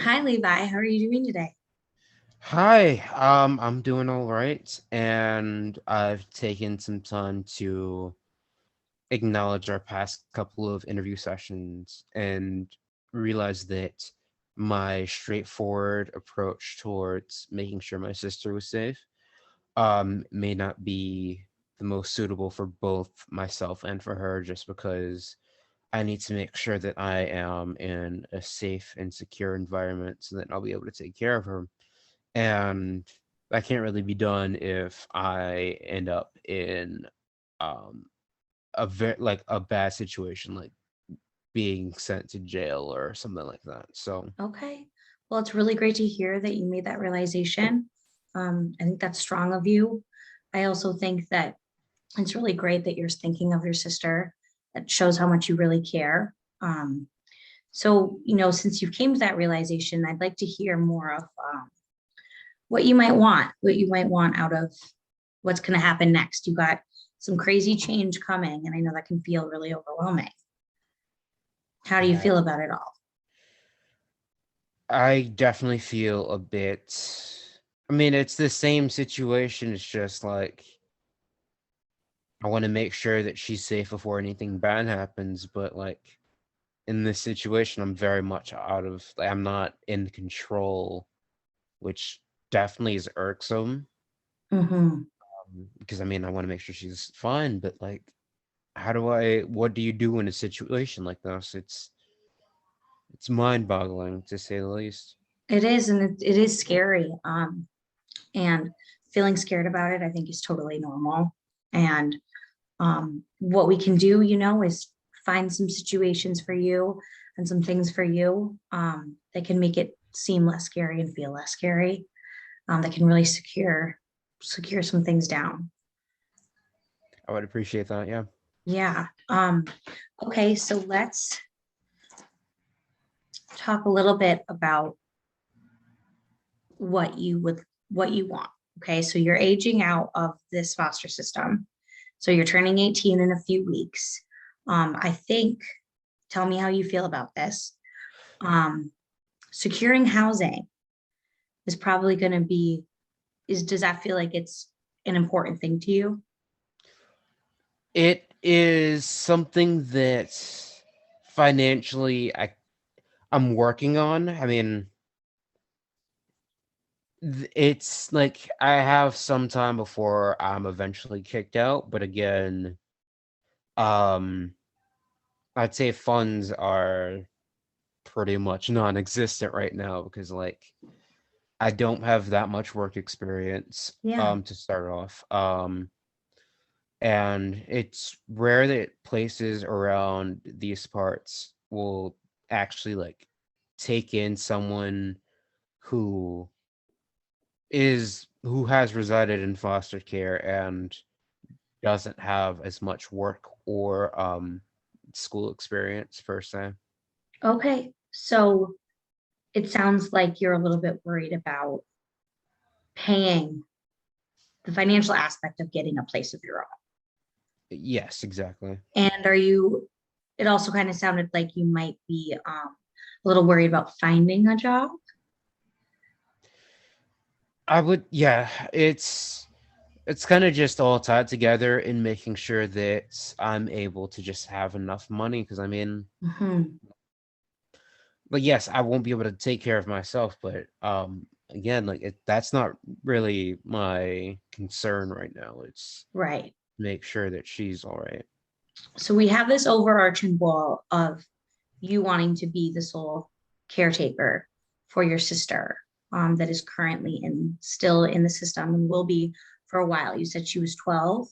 Hi, Levi. How are you doing today? Hi, I'm doing all right, and I've taken some time to acknowledge our past couple of interview sessions and realize that my straightforward approach towards making sure my sister was safe, may not be the most suitable for both myself and for her, just because I need to make sure that I am in a safe and secure environment so that I'll be able to take care of her. And that can't really be done if I end up in um a very like a bad situation, like being sent to jail or something like that. So Okay. Well, it's really great to hear that you made that realization. I think that's strong of you. I also think that it's really great that you're thinking of your sister. That shows how much you really care. Since you've came to that realization, I'd like to hear more of what you might want out of what's going to happen next. You got some crazy change coming, and I know that can feel really overwhelming. How do you yeah, feel about it all? I definitely feel a bit. I mean, it's the same situation. It's just like I want to make sure that she's safe before anything bad happens. But like in this situation, I'm very much out of. Like, I'm not in control, which definitely is irksome. Mm-hmm. Because I mean, I want to make sure she's fine, but like, what do you do in a situation like this? It's mind-boggling to say the least. It is, and it is scary. And feeling scared about it, I think, is totally normal. And what we can do, is find some situations for you and some things for you that can make it seem less scary and feel less scary. That can really secure some things down. I would appreciate that, yeah. Yeah. Okay, so let's talk a little bit about what you want. Okay, so you're aging out of this foster system. So you're turning 18 in a few weeks. I think, tell me how you feel about this. Um, Securing housing is probably going to be, does that feel like it's an important thing to you? It is something that financially I'm working on. I mean, it's like I have some time before I'm eventually kicked out, but again, um, I'd say funds are pretty much non-existent right now because like I don't have that much work experience Yeah. to start off. And it's rare that places around these parts will actually like take in someone who who has resided in foster care and doesn't have as much work or school experience per se. Okay. So it sounds like you're a little bit worried about paying the financial aspect of getting a place of your own. Yes, exactly. And it also kind of sounded like you might be a little worried about finding a job. I would, yeah, it's kind of just all tied together in making sure that I'm able to just have enough money because I mean, Mhm. but yes, I won't be able to take care of myself, but again, like that's not really my concern right now. It's Right. make sure that she's all right. So we have this overarching wall of you wanting to be the sole caretaker for your sister that is currently still in the system and will be for a while. You said she was 12.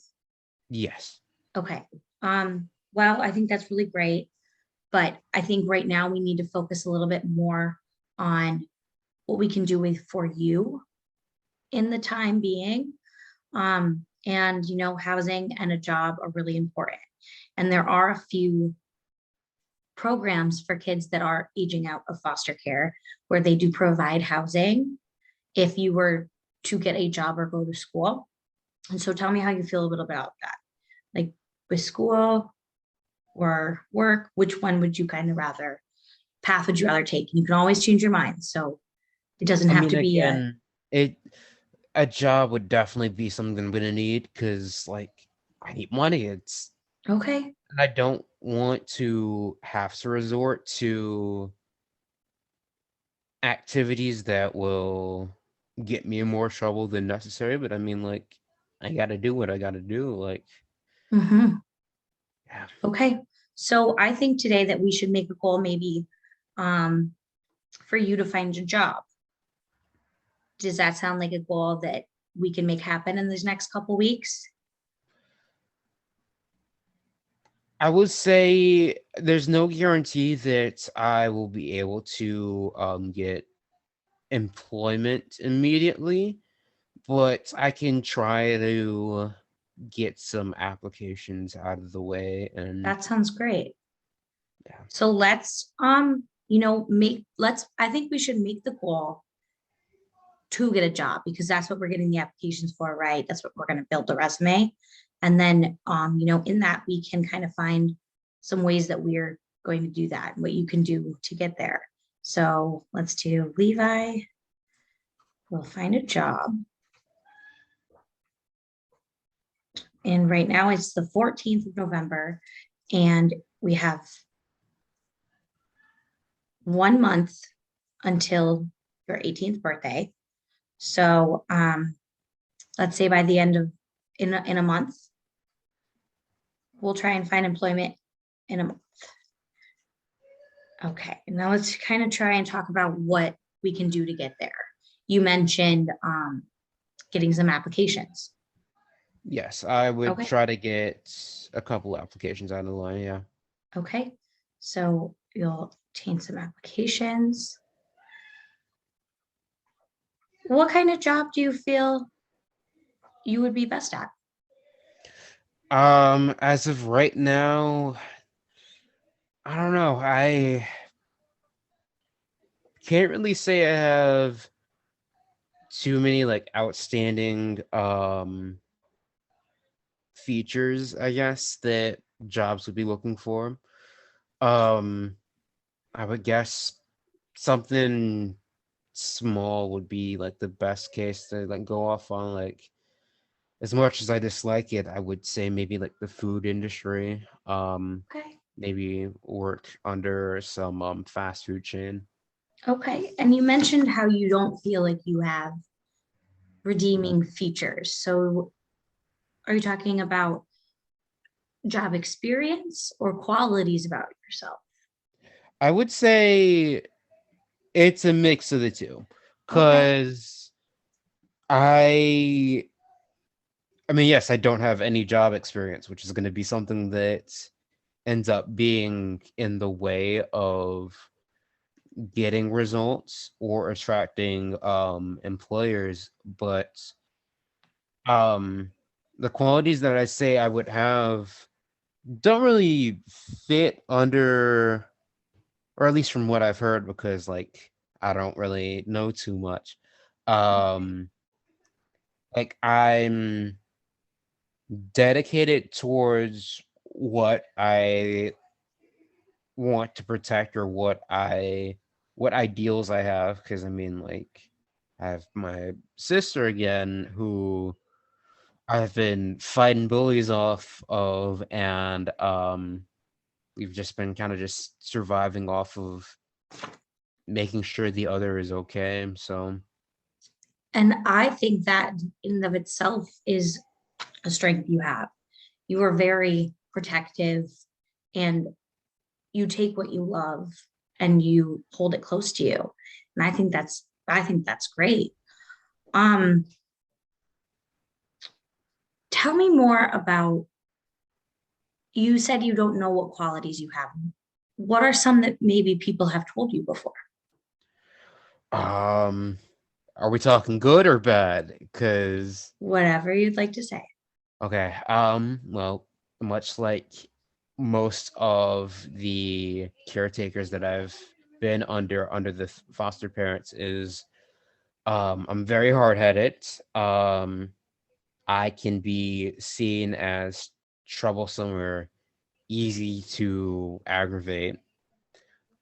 Yes. Okay. Well, I think that's really great. But I think right now we need to focus a little bit more on what we can do with for you in the time being. Housing and a job are really important. And there are a few programs for kids that are aging out of foster care where they do provide housing if you were to get a job or go to school. And so tell me how you feel a little about that. Like with school or work, which one would you kind of rather path would you rather take? And you can always change your mind. So it doesn't I have mean, to be a, again, it a job would definitely be something I'm gonna need because, like, I need money. It's okay. and I don't want to have to resort to activities that will get me in more trouble than necessary. But I mean, like, I gotta do what I gotta do. Like, Hmm. yeah. Okay. So I think today that we should make a goal maybe um, for you to find a job. Does that sound like a goal that we can make happen in these next couple weeks? I would say there's no guarantee that I will be able to get employment immediately, but I can try to get some applications out of the way and That sounds great. yeah. So let's let's I think we should make the goal to get a job because that's what we're getting the applications for, right? That's what we're going to build the resume. And then in that we can kind of find some ways that we're going to do that, what you can do to get there. So let's do Levi will find a job. And right now it's the 14th of November, and we have 1 month until your 18th birthday. So let's say by the end of in a month, we'll try and find employment in a month. Okay, now let's kind of try and talk about what we can do to get there. You mentioned getting some applications. Yes, I would Okay, try to get a couple applications out of the line, yeah. okay. So you'll obtain some applications. What kind of job do you feel you would be best at? As of right now, I don't know. I can't really say I have too many like outstanding features, I guess, that jobs would be looking for. Um, I would guess something small would be like the best case to like go off on. Like, as much as I dislike it, I would say maybe like the food industry. Okay. Maybe work under some fast food chain. Okay. And you mentioned how you don't feel like you have redeeming features. So are you talking about job experience or qualities about yourself? I would say it's a mix of the two. Okay. Cause I I mean, yes, I don't have any job experience, which is going to be something that ends up being in the way of getting results or attracting employers, but um the qualities that I say I would have don't really fit under, or at least from what I've heard, because like I don't really know too much. Okay. Um like I'm dedicated towards what I want to protect, or what ideals I have, because I mean, like, I have my sister again who I've been fighting bullies off of, and we've just been kind of just surviving off of making sure the other is okay. So And I think that in and of itself is a strength you have. You are very protective and you take what you love and you hold it close to you. And I think that's great. Um, Tell me more about, you said you don't know what qualities you have. What are some that maybe people have told you before? um are we talking good or bad? Because Whatever you'd like to say. okay, well, much like most of the caretakers that I've been under the foster parents, is I'm very hard-headed. I can be seen as troublesome or easy to aggravate.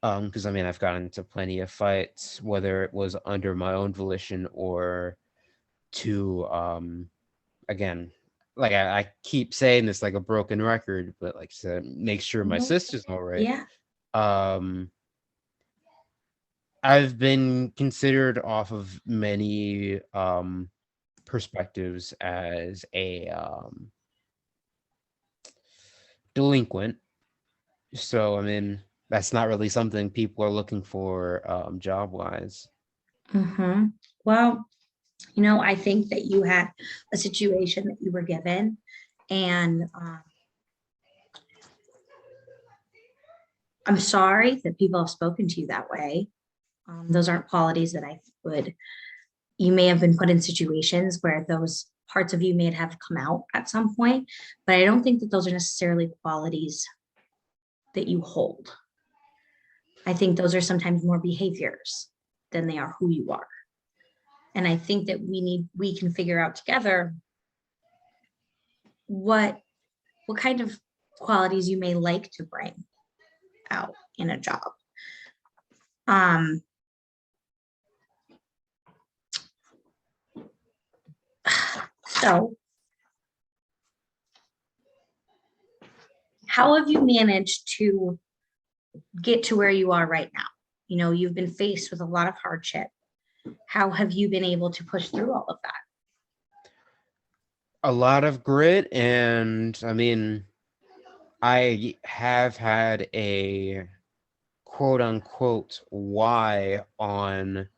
Because I mean, I've gotten into plenty of fights, whether it was under my own volition or to, again, like I keep saying this like a broken record, but like to make sure my No. sister's all right. Yeah. Um, I've been considered off of many perspectives as a delinquent. So I mean, that's not really something people are looking for job wise. Hmm. Well, I think that you had a situation that you were given, and I'm sorry that people have spoken to you that way. Those aren't qualities that I would, you may have been put in situations where those parts of you may have come out at some point, but I don't think that those are necessarily qualities that you hold. I think those are sometimes more behaviors than they are who you are. And I think that we can figure out together what kind of qualities you may like to bring out in a job. Um, so how have you managed to get to where you are right now? You've been faced with a lot of hardship. How have you been able to push through all of that? A lot of grit, and I mean, I have had a quote unquote why on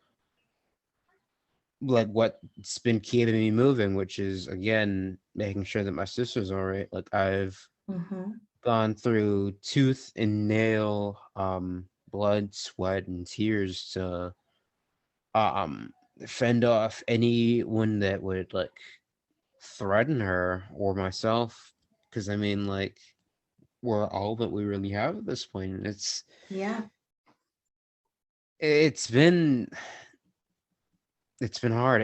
like what's been keeping me moving, which is again making sure that my sister's all right. Like I've Mm-hmm. gone through tooth and nail, blood, sweat, and tears to um fend off anyone that would like threaten her or myself. Because I mean, like we're all that we really have at this point. And Yeah. it's been it's been hard.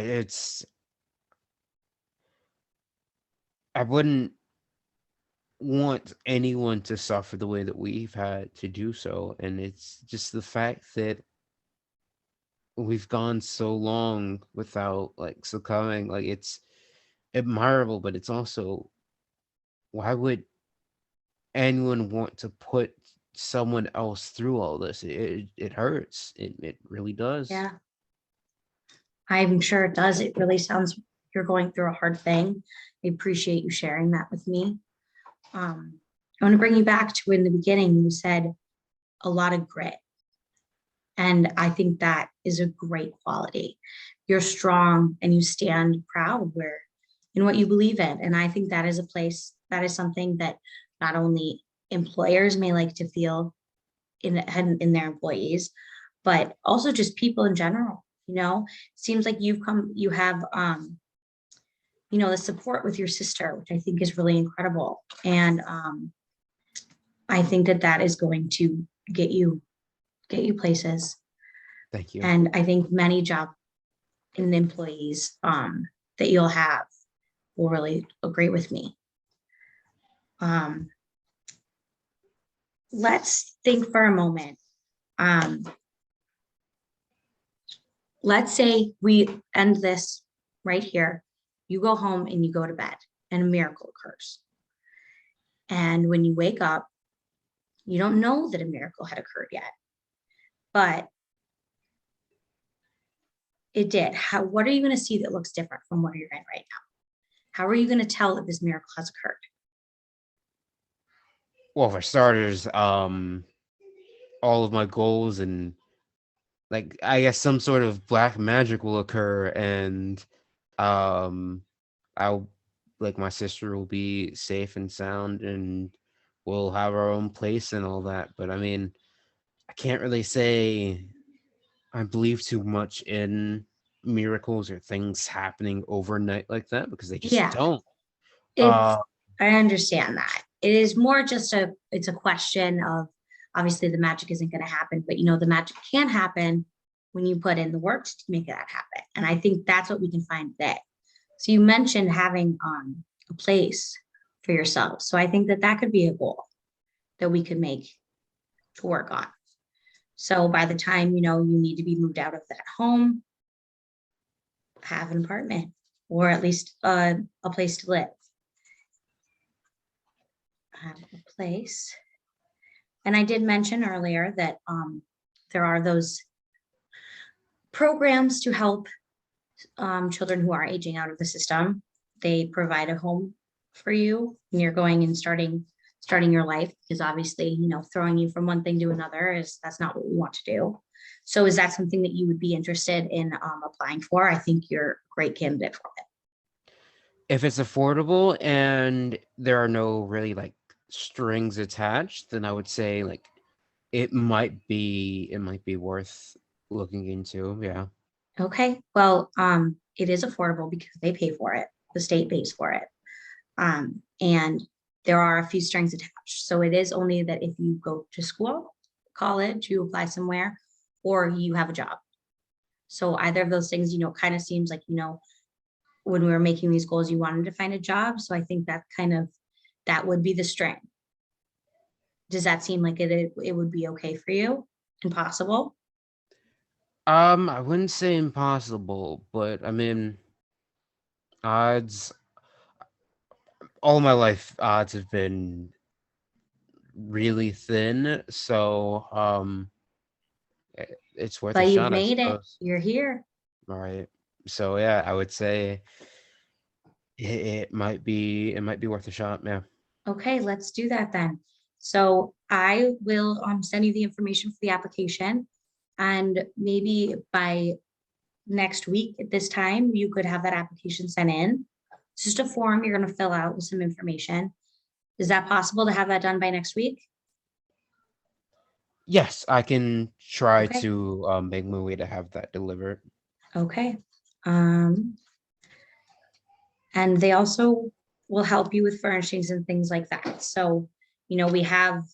I wouldn't want anyone to suffer the way that we've had to do so, and it's just the fact that we've gone so long without like succumbing. Like it's admirable, but it's also why would anyone want to put someone else through all this? It hurts. It really does. Yeah. I'm sure it does. It really sounds you're going through a hard thing. I appreciate you sharing that with me. I want to bring you back to in the beginning, you said a lot of grit. And I think that is a great quality. You're strong and you stand proud where in what you believe in. And I think that is a place that is something that not only employers may like to feel in their employees, but also just people in general. Seems like you have the support with your sister, which I think is really incredible. And I think that that is going to get you places. Thank you. And I think many job and employees that you'll have will really agree with me. Um, let's think for a moment. Let's say we end this right here. You go home and you go to bed and a miracle occurs. And when you wake up, you don't know that a miracle had occurred yet, but it did. What are you going to see that looks different from where you're in right now? How are you going to tell that this miracle has occurred? Well, for starters, all of my goals and like I guess some sort of black magic will occur, and um I'll like my sister will be safe and sound, and we'll have our own place and all that. But I mean, I can't really say I believe too much in miracles or things happening overnight like that because they just Yeah, don't. it's, Uh I understand that. It is more just it's a question of obviously the magic isn't going to happen, but the magic can happen when you put in the work to make that happen. And I think that's what we can find today. So you mentioned having a place for yourself. So I think that that could be a goal that we could make to work on. So by the time, you need to be moved out of that home, have an apartment or at least a place to live. Have a place. And I did mention earlier that there are those programs to help children who are aging out of the system. They provide a home for you when you're going and starting your life, because obviously, throwing you from one thing to another that's not what we want to do. So is that something that you would be interested in applying for? I think you're a great candidate for it. If it's affordable and there are no really like strings attached, then I would say like it might be worth looking into. Yeah. Okay, well, it is affordable because they pay for it. The state pays for it. And there are a few strings attached. So it is only that if you go to school, college, you apply somewhere, or you have a job. So either of those things, kind of seems like, when we were making these goals, you wanted to find a job. So I think that would be the string. Does that seem like it would be okay for you and possible? I wouldn't say impossible, but I mean, odds all my life odds have been really thin, so it's worth a But you've shot, I made it. suppose. You're here. All right. So yeah, I would say it might be worth a shot. Yeah. Okay, let's do that then. So I will send you the information for the application. And maybe by next week at this time, you could have that application sent in. It's just a form you're going to fill out with some information. Is that possible to have that done by next week? Yes, I can try Okay, to make my way to have that delivered. okay. Um, and they also will help you with furnishings and things like that. So, we have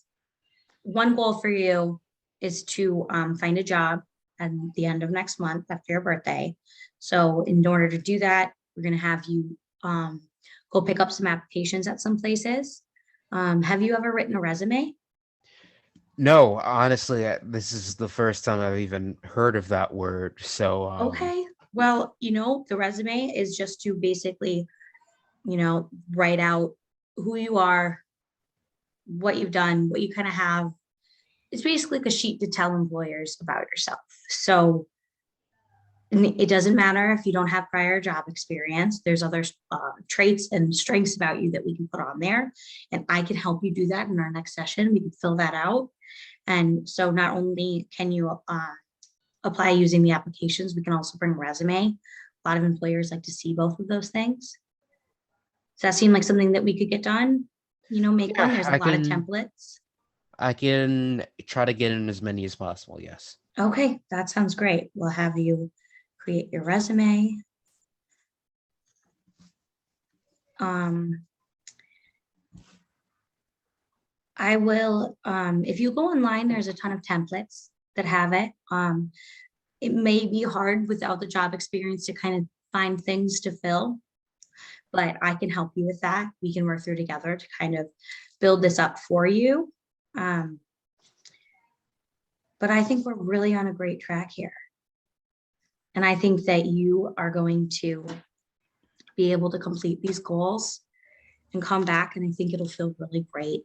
one goal for you is to find a job at the end of next month after your birthday. So in order to do that, we're going to have you go pick up some applications at some places. Have you ever written a resume? No, honestly, this is the first time I've even heard of that word. So, Okay. Well, the resume is just to basically, write out who you are, what you've done, what you kind of have. It's basically like a sheet to tell employers about yourself. So it doesn't matter if you don't have prior job experience. There's other traits and strengths about you that we can put on there. And I can help you do that in our next session. We can fill that out. And so not only can you apply using the applications, we can also bring a resume. A lot of employers like to see both of those things. Does that seem like something that we could get done? Make one. yeah, There's a I lot of can templates. I can try to get in as many as possible. Yes. Okay, that sounds great. We'll have you create your resume. Um, I will, if you go online, there's a ton of templates that have it. It may be hard without the job experience to kind of find things to fill, but I can help you with that. We can work through together to kind of build this up for you. But I think we're really on a great track here. And I think that you are going to be able to complete these goals and come back. And I think it'll feel really great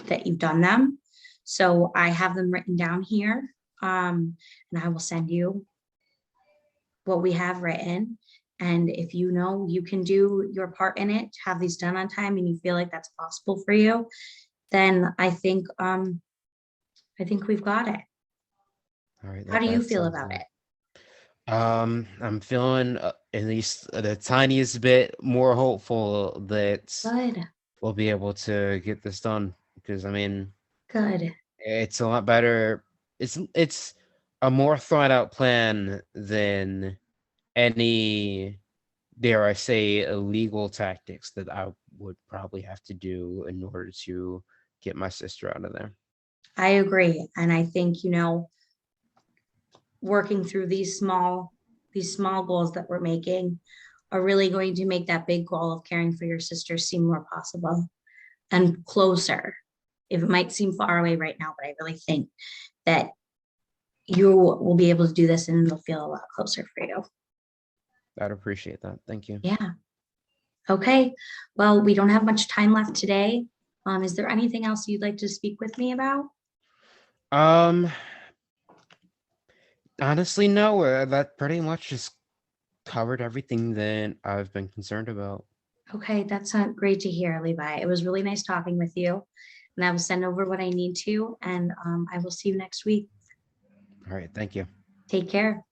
that you've done them. So I have them written down here. And I will send you what we have written. And if you can do your part in it, have these done on time, and you feel like that's possible for you, then I think we've got it. All right. How That do you that feel sounds about good. it? I'm feeling at least the tiniest bit more hopeful that Good, we'll be able to get this done because I mean good. it's a lot better. It's a more thought out plan than any, dare I say, illegal tactics that I would probably have to do in order to get my sister out of there. I agree. And I think, working through these small goals that we're making are really going to make that big goal of caring for your sister seem more possible and closer. If it might seem far away right now, but I really think that you will be able to do this and it'll feel a lot closer for you. I'd appreciate that. Thank you. Yeah. Okay. Well, we don't have much time left today. Is there anything else you'd like to speak with me about? Um, Honestly, no. That pretty much just covered everything that I've been concerned about. Okay, that's great to hear, Levi. It was really nice talking with you. And I will send over what I need to, and I will see you next week. All right. Thank you. Take care.